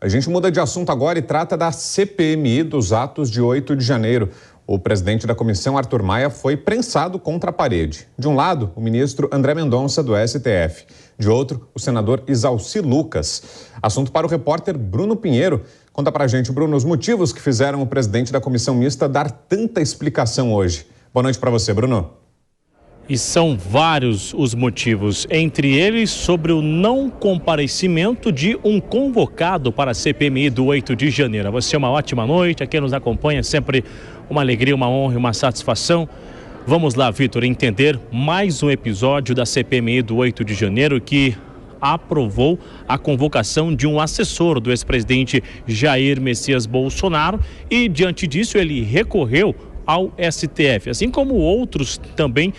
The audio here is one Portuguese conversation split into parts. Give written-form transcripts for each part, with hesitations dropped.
A gente muda de assunto agora e trata da CPMI dos atos de 8 de janeiro. O presidente da comissão, Arthur Maia, foi prensado contra a parede. De um lado, o ministro André Mendonça, do STF. De outro, o senador Isalci Lucas. Assunto para o repórter Bruno Pinheiro. Conta pra gente, Bruno, os motivos que fizeram o presidente da comissão mista dar tanta explicação hoje. Boa noite para você, Bruno. E são vários os motivos, entre eles sobre o não comparecimento de um convocado para a CPMI do 8 de janeiro. Você uma ótima noite, aqui nos acompanha sempre uma alegria, uma honra e uma satisfação. Vamos lá, Vitor, entender mais um episódio da CPMI do 8 de janeiro que aprovou a convocação de um assessor do ex-presidente Jair Messias Bolsonaro e, diante disso, ele recorreu ao STF, assim como outros também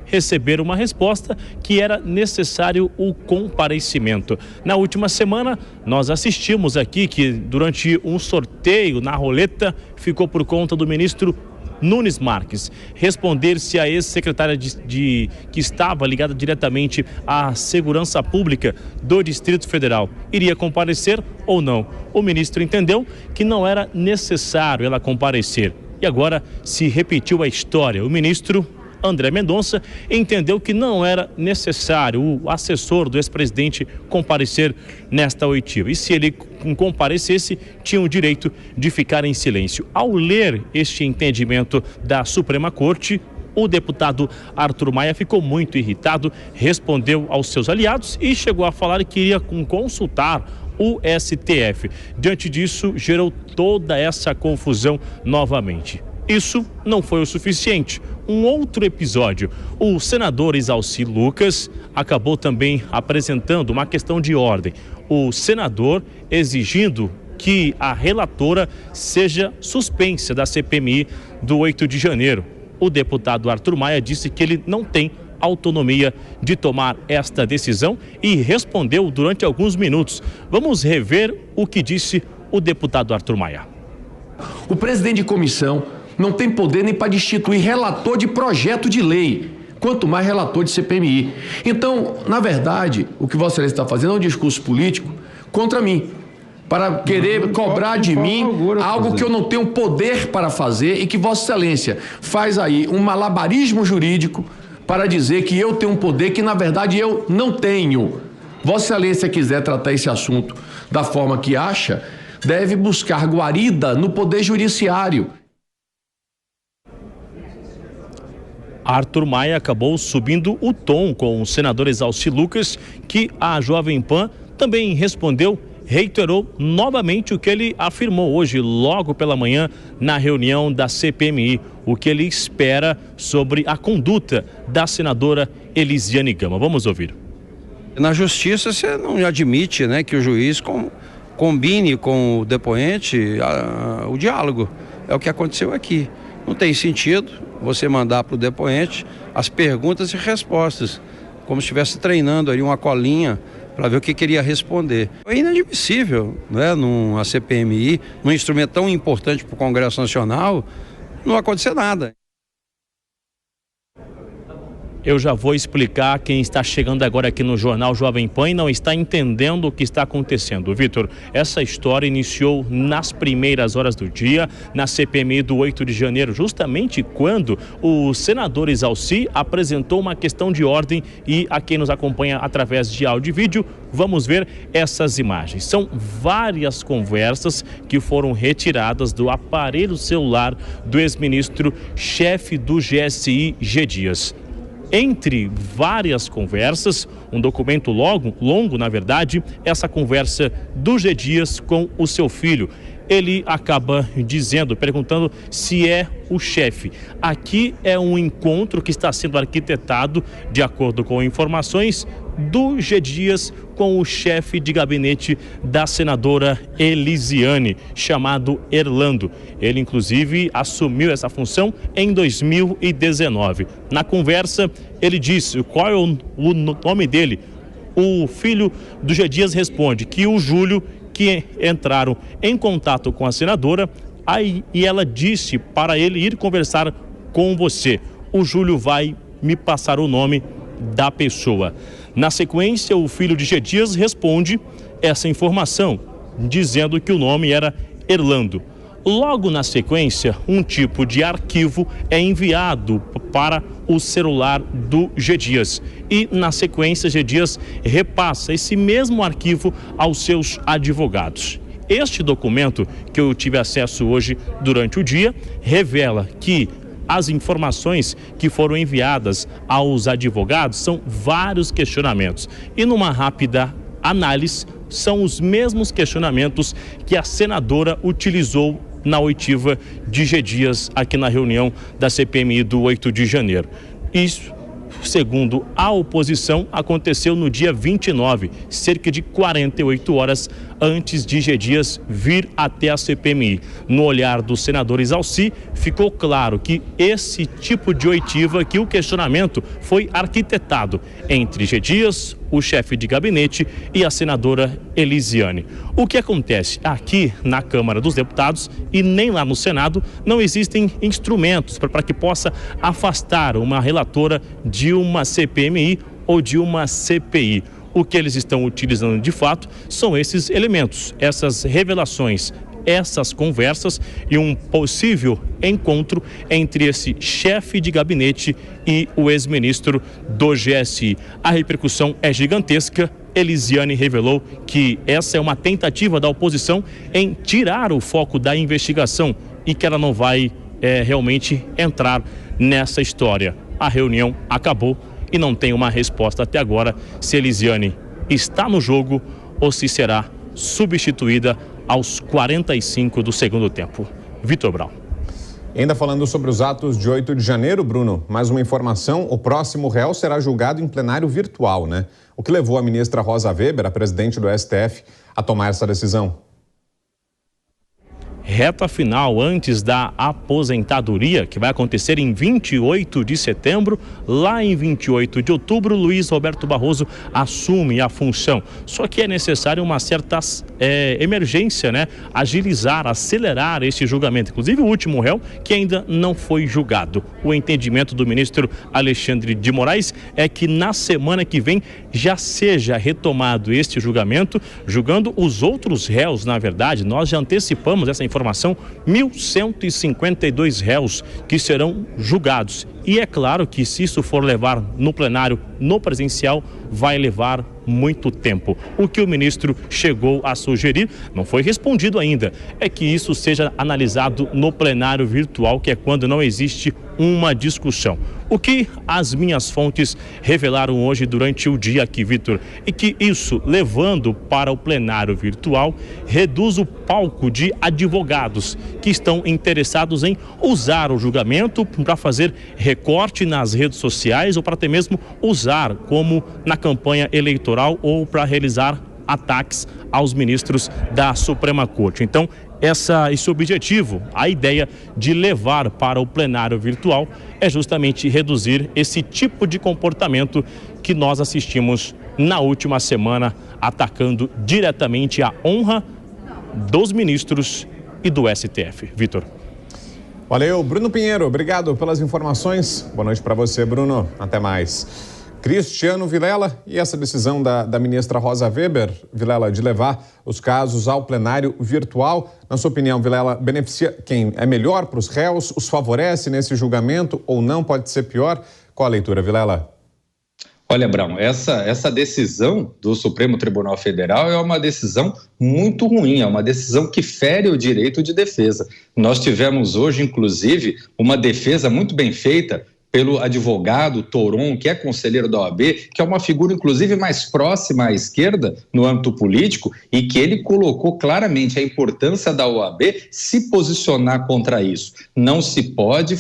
receberam uma resposta que era necessário o comparecimento. Na última semana, nós assistimos aqui que durante um sorteio na roleta ficou por conta do ministro Nunes Marques responder se a ex-secretária que estava ligada diretamente à segurança pública do Distrito Federal iria comparecer ou não. O ministro entendeu que não era necessário ela comparecer. E agora se repetiu a história. O ministro André Mendonça entendeu que não era necessário o assessor do ex-presidente comparecer nesta oitiva. E se ele comparecesse, tinha o direito de ficar em silêncio. Ao ler este entendimento da Suprema Corte, o deputado Arthur Maia ficou muito irritado, respondeu aos seus aliados e chegou a falar que iria consultar o STF. Diante disso, gerou toda essa confusão novamente. Isso não foi o suficiente. Um outro episódio, o senador Isalci Lucas acabou também apresentando uma questão de ordem. O senador exigindo que a relatora seja suspensa da CPMI do 8 de janeiro. O deputado Arthur Maia disse que ele não tem autonomia de tomar esta decisão e respondeu durante alguns minutos. Vamos rever o que disse o deputado Arthur Maia. O presidente de comissão não tem poder nem para destituir relator de projeto de lei, quanto mais relator de CPMI. Então, na verdade, o que Vossa Excelência está fazendo é um discurso político contra mim, para querer cobrar de mim algo que eu não tenho poder para fazer e que Vossa Excelência faz aí um malabarismo jurídico para dizer que eu tenho um poder que, na verdade, eu não tenho. Vossa Excelência quiser tratar esse assunto da forma que acha, deve buscar guarida no Poder Judiciário. Arthur Maia acabou subindo o tom com o senador Isalci Lucas, que a Jovem Pan também reiterou novamente o que ele afirmou hoje, logo pela manhã, na reunião da CPMI, o que ele espera sobre a conduta da senadora Elisiane Gama. Vamos ouvir. Na justiça você não admite, né, que o juiz combine com o depoente o diálogo. É o que aconteceu aqui. Não tem sentido você mandar para o depoente as perguntas e respostas, como se estivesse treinando ali uma colinha para ver o que queria responder. É inadmissível, né, numa CPMI, num instrumento tão importante para o Congresso Nacional, não acontecer nada. Eu já vou explicar quem está chegando agora aqui no Jornal Jovem Pan e não está entendendo o que está acontecendo. Vitor, essa história iniciou nas primeiras horas do dia, na CPMI do 8 de janeiro, justamente quando o senador Isalci apresentou uma questão de ordem e a quem nos acompanha através de áudio e vídeo, vamos ver essas imagens. São várias conversas que foram retiradas do aparelho celular do ex-ministro chefe do GSI, G. Dias. Entre várias conversas, um documento longo, na verdade, essa conversa do G. Dias com o seu filho. Ele acaba perguntando se é o chefe. Aqui é um encontro que está sendo arquitetado, de acordo com informações, do G. Dias com o chefe de gabinete da senadora Elisiane, chamado Erlando. Ele, inclusive, assumiu essa função em 2019. Na conversa, ele disse qual é o nome dele. O filho do G. Dias responde que o Júlio, que entraram em contato com a senadora, e ela disse para ele ir conversar com você. O Júlio vai me passar o nome da pessoa. Na sequência, o filho de G. Dias responde essa informação. dizendo que o nome era Erlando. Logo na sequência, um tipo de arquivo é enviado para o celular do G. Dias. E, na sequência, G. Dias repassa esse mesmo arquivo aos seus advogados. Este documento, que eu tive acesso hoje durante o dia, revela que as informações que foram enviadas aos advogados são vários questionamentos. E, numa rápida análise, são os mesmos questionamentos que a senadora utilizou na oitiva de G. Dias aqui na reunião da CPMI do 8 de janeiro. Isso, segundo a oposição, aconteceu no dia 29, cerca de 48 horas antes de G. Dias vir até a CPMI. No olhar do senador Isalci, ficou claro que esse tipo de oitiva, que o questionamento foi arquitetado entre G. Dias, o chefe de gabinete e a senadora Elisiane. O que acontece? Aqui na Câmara dos Deputados e nem lá no Senado não existem instrumentos para que possa afastar uma relatora de uma CPMI ou de uma CPI. O que eles estão utilizando de fato são esses elementos, essas revelações, essas conversas e um possível encontro entre esse chefe de gabinete e o ex-ministro do GSI. A repercussão é gigantesca. Elisiane revelou que essa é uma tentativa da oposição em tirar o foco da investigação e que ela não vai realmente entrar nessa história. A reunião acabou e não tem uma resposta até agora se Elisiane está no jogo ou se será substituída aos 45 do segundo tempo. Vitor Brown. Ainda falando sobre os atos de 8 de janeiro, Bruno, mais uma informação: o próximo réu será julgado em plenário virtual, né? O que levou a ministra Rosa Weber, a presidente do STF, a tomar essa decisão? Reta final antes da aposentadoria, que vai acontecer em 28 de setembro. Lá em 28 de outubro, Luiz Roberto Barroso assume a função. Só que é necessário uma certa emergência, né? Agilizar, acelerar esse julgamento. Inclusive o último réu que ainda não foi julgado. O entendimento do ministro Alexandre de Moraes é que na semana que vem já seja retomado este julgamento, julgando os outros réus. Na verdade, nós já antecipamos essa informação, 1.152 réus que serão julgados. E é claro que se isso for levar no plenário, no presencial, vai levar muito tempo. O que o ministro chegou a sugerir, não foi respondido ainda, é que isso seja analisado no plenário virtual, que é quando não existe uma discussão. O que as minhas fontes revelaram hoje durante o dia aqui, Vitor, é que isso, levando para o plenário virtual, reduz o palco de advogados que estão interessados em usar o julgamento para fazer recorte nas redes sociais ou para até mesmo usar como na campanha eleitoral ou para realizar ataques aos ministros da Suprema Corte. Então, esse objetivo, a ideia de levar para o plenário virtual é justamente reduzir esse tipo de comportamento que nós assistimos na última semana, atacando diretamente a honra dos ministros e do STF. Vitor. Valeu, Bruno Pinheiro, obrigado pelas informações. Boa noite para você, Bruno. Até mais. Cristiano Vilela, e essa decisão da ministra Rosa Weber, Vilela, de levar os casos ao plenário virtual, na sua opinião, Vilela, beneficia quem? É melhor para os réus? Os favorece nesse julgamento ou não? Pode ser pior? Qual a leitura, Vilela? Olha, Brown, essa decisão do Supremo Tribunal Federal é uma decisão muito ruim, é uma decisão que fere o direito de defesa. Nós tivemos hoje, inclusive, uma defesa muito bem feita pelo advogado Toron, que é conselheiro da OAB, que é uma figura, inclusive, mais próxima à esquerda no âmbito político, e que ele colocou claramente a importância da OAB se posicionar contra isso. Não se pode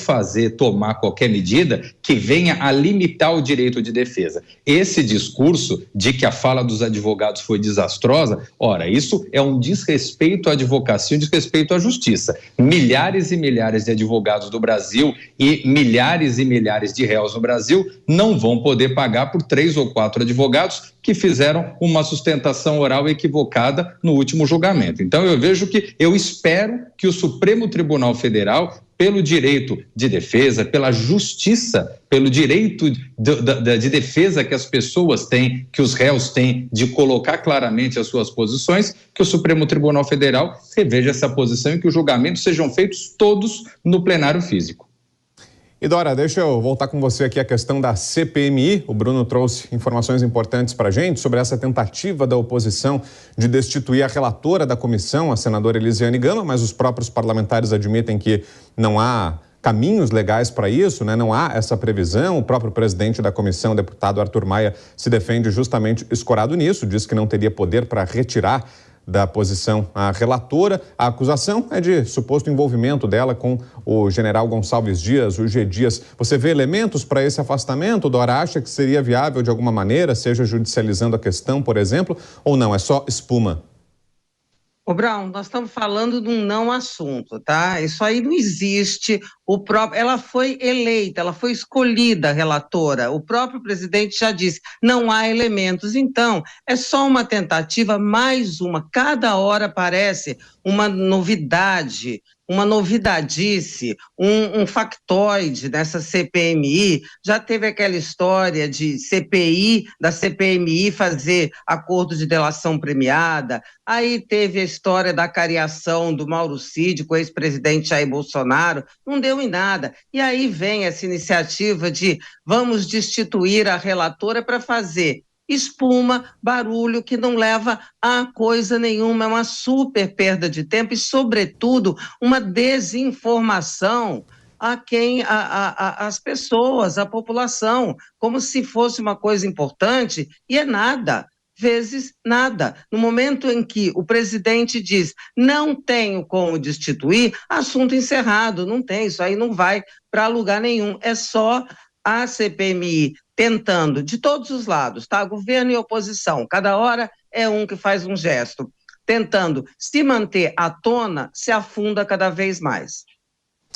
tomar qualquer medida que venha a limitar o direito de defesa. Esse discurso de que a fala dos advogados foi desastrosa, ora, isso é um desrespeito à advocacia, um desrespeito à justiça. Milhares e milhares de advogados do Brasil e milhares de réus no Brasil não vão poder pagar por 3 ou 4 advogados que fizeram uma sustentação oral equivocada no último julgamento. Então eu espero que o Supremo Tribunal Federal pelo direito de defesa, pela justiça, pelo direito de defesa que as pessoas têm, que os réus têm, de colocar claramente as suas posições, que o Supremo Tribunal Federal reveja essa posição e que os julgamentos sejam feitos todos no plenário físico. E Dora, deixa eu voltar com você aqui a questão da CPMI. O Bruno trouxe informações importantes para a gente sobre essa tentativa da oposição de destituir a relatora da comissão, a senadora Elisiane Gama, mas os próprios parlamentares admitem que não há caminhos legais para isso, né? Não há essa previsão. O próprio presidente da comissão, o deputado Arthur Maia, se defende justamente escorado nisso, diz que não teria poder para retirar da posição a relatora. A acusação é de suposto envolvimento dela com o general Gonçalves Dias, o G. Dias. Você vê elementos para esse afastamento? Dora, acha que seria viável de alguma maneira, seja judicializando a questão, por exemplo, ou não? É só espuma? Ô, Brown, nós estamos falando de um não assunto, tá? Isso aí não existe. Ela foi eleita, ela foi escolhida relatora. O próprio presidente já disse, não há elementos. Então, é só uma tentativa, mais uma. Cada hora aparece uma novidade, uma novidadice, um factoide nessa CPMI. Já teve aquela história de da CPMI fazer acordo de delação premiada, aí teve a história da cariação do Mauro Cid com o ex-presidente Jair Bolsonaro, não deu em nada. E aí vem essa iniciativa de vamos destituir a relatora para fazer espuma, barulho que não leva a coisa nenhuma, é uma super perda de tempo e, sobretudo, uma desinformação as pessoas, a população, como se fosse uma coisa importante, e é nada, vezes nada. No momento em que o presidente diz não tenho como destituir, assunto encerrado, não tem, isso aí não vai para lugar nenhum, é só a CPMI tentando, de todos os lados, tá? Governo e oposição, cada hora é um que faz um gesto, tentando se manter à tona, se afunda cada vez mais.